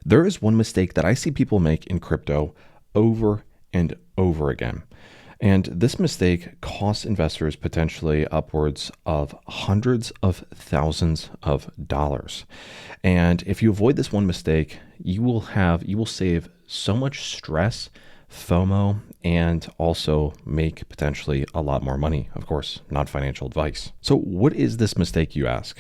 There is one mistake that I see people make in crypto over and over again. And this mistake costs investors potentially upwards of hundreds of thousands of dollars. And if you avoid this one mistake, you will save so much stress, FOMO, and also make potentially a lot more money. Of course, not financial advice. So what is this mistake, you ask?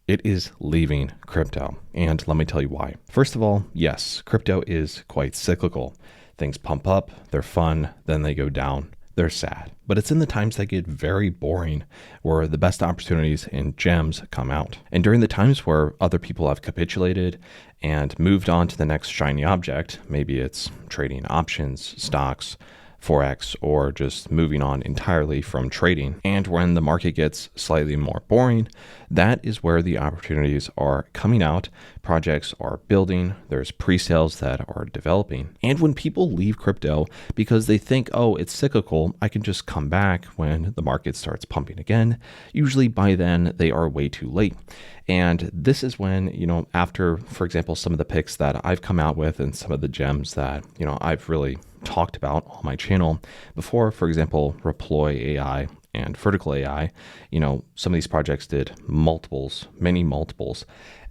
It is leaving crypto. And let me tell you why. First of all, yes, crypto is quite cyclical. Things pump up, they're fun, then they go down, they're sad. But it's in the times that get very boring where the best opportunities and gems come out. And during the times where other people have capitulated and moved on to the next shiny object, maybe it's trading options, stocks, Forex, or just moving on entirely from trading. And when the market gets slightly more boring, that is where the opportunities are coming out. Projects are building, there's pre-sales that are developing. And when people leave crypto because they think, oh, it's cyclical, I can just come back when the market starts pumping again, usually by then they are way too late. And this is when, after, for example, some of the picks that I've come out with and some of the gems that, I've really talked about on my channel before, for example, Reploy AI and Vertical AI, some of these projects did many multiples.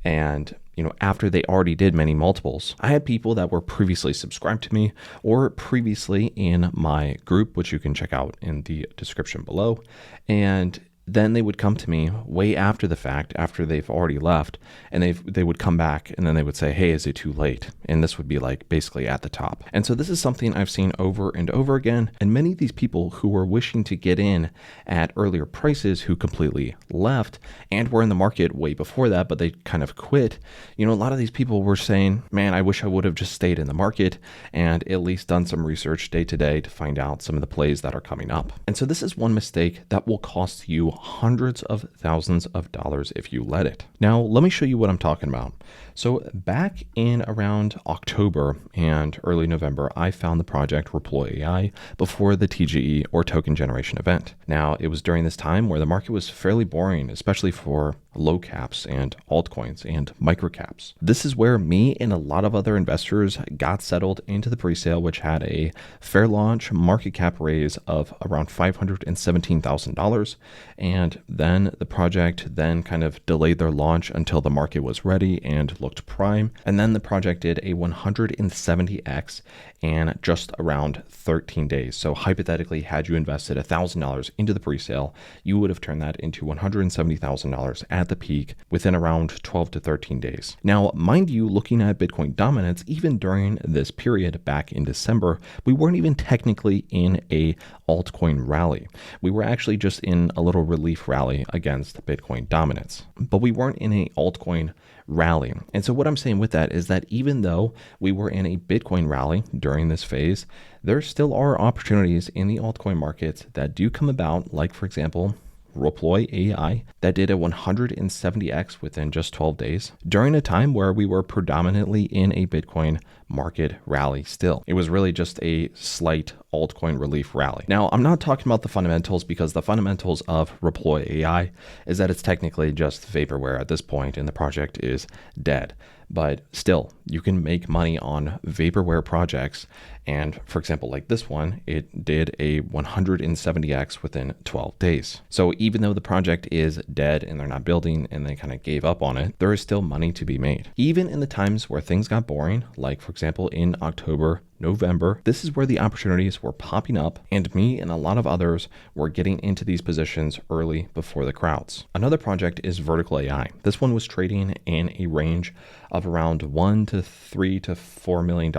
And, after they already did many multiples, I had people that were previously subscribed to me or previously in my group, which you can check out in the description below. And then they would come to me way after the fact, after they've already left, and they would come back and then they would say, hey, is it too late? And this would be like basically at the top. And so this is something I've seen over and over again. And many of these people who were wishing to get in at earlier prices who completely left and were in the market way before that, but they kind of quit. A lot of these people were saying, man, I wish I would have just stayed in the market and at least done some research day to day to find out some of the plays that are coming up. And so this is one mistake that will cost you hundreds of thousands of dollars if you let it. Now, let me show you what I'm talking about. So back in around October and early November, I found the project Reploy AI before the TGE or token generation event. Now, it was during this time where the market was fairly boring, especially for low caps and altcoins and microcaps. This is where me and a lot of other investors got settled into the presale, which had a fair launch market cap raise of around $517,000. And then the project then kind of delayed their launch until the market was ready and looked prime. And then the project did a 170x in just around 13 days. So hypothetically, had you invested $1,000 into the presale, you would have turned that into $170,000 at the peak within around 12 to 13 days. Now, mind you, looking at Bitcoin dominance, even during this period back in December, we weren't even technically in a altcoin rally. We were actually just in a little relief rally against Bitcoin dominance, but we weren't in a altcoin rally. And so what I'm saying with that is that even though we were in a Bitcoin rally during this phase, there still are opportunities in the altcoin markets that do come about, like for example, Reploy AI that did a 170x within just 12 days during a time where we were predominantly in a Bitcoin market rally still. It was really just a slight altcoin relief rally. Now, I'm not talking about the fundamentals because the fundamentals of Reploy AI is that it's technically just vaporware at this point and the project is dead. But still, you can make money on vaporware projects. And for example, like this one, it did a 170x within 12 days. So even though the project is dead and they're not building and they kind of gave up on it, there is still money to be made. Even in the times where things got boring, like for example, in October, November, this is where the opportunities were popping up and me and a lot of others were getting into these positions early before the crowds. Another project is Vertical AI. This one was trading in a range of around $1 to $3 to $4 million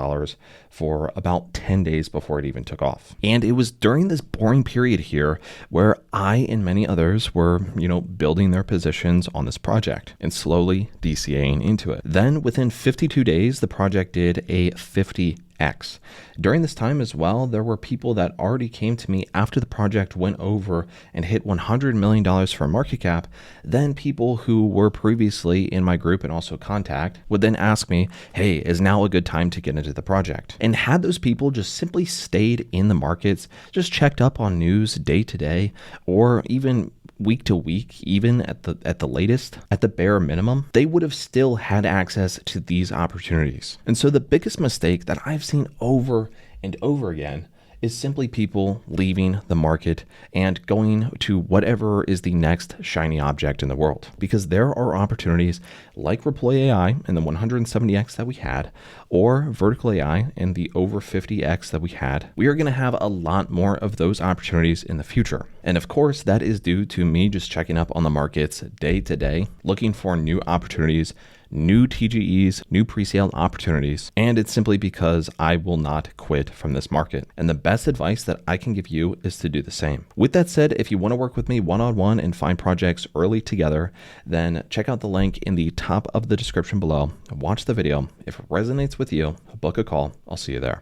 for about 10 days before it even took off. And it was during this boring period here where I and many others were, building their positions on this project and slowly DCAing into it. Then within 52 days, the project did a 50x. During this time as well, there were people that already came to me after the project went over and hit $100 million for market cap. Then people who were previously in my group and also contact would then ask me, hey, is now a good time to get into the project? And had those people just simply stayed in the markets, just checked up on news day to day, or even week to week, even at the latest, at the bare minimum, they would have still had access to these opportunities. And so the biggest mistake that I've seen over and over again is simply people leaving the market and going to whatever is the next shiny object in the world. Because there are opportunities like Reploy AI and the 170x that we had, or Vertical AI and the over 50x that we had. We are going to have a lot more of those opportunities in the future. And of course, that is due to me just checking up on the markets day to day, looking for new opportunities, new TGEs, new pre-sale opportunities, and it's simply because I will not quit from this market. And the best advice that I can give you is to do the same. With that said, if you want to work with me one-on-one and find projects early together, then check out the link in the top of the description below. Watch the video. If it resonates with you, book a call. I'll see you there.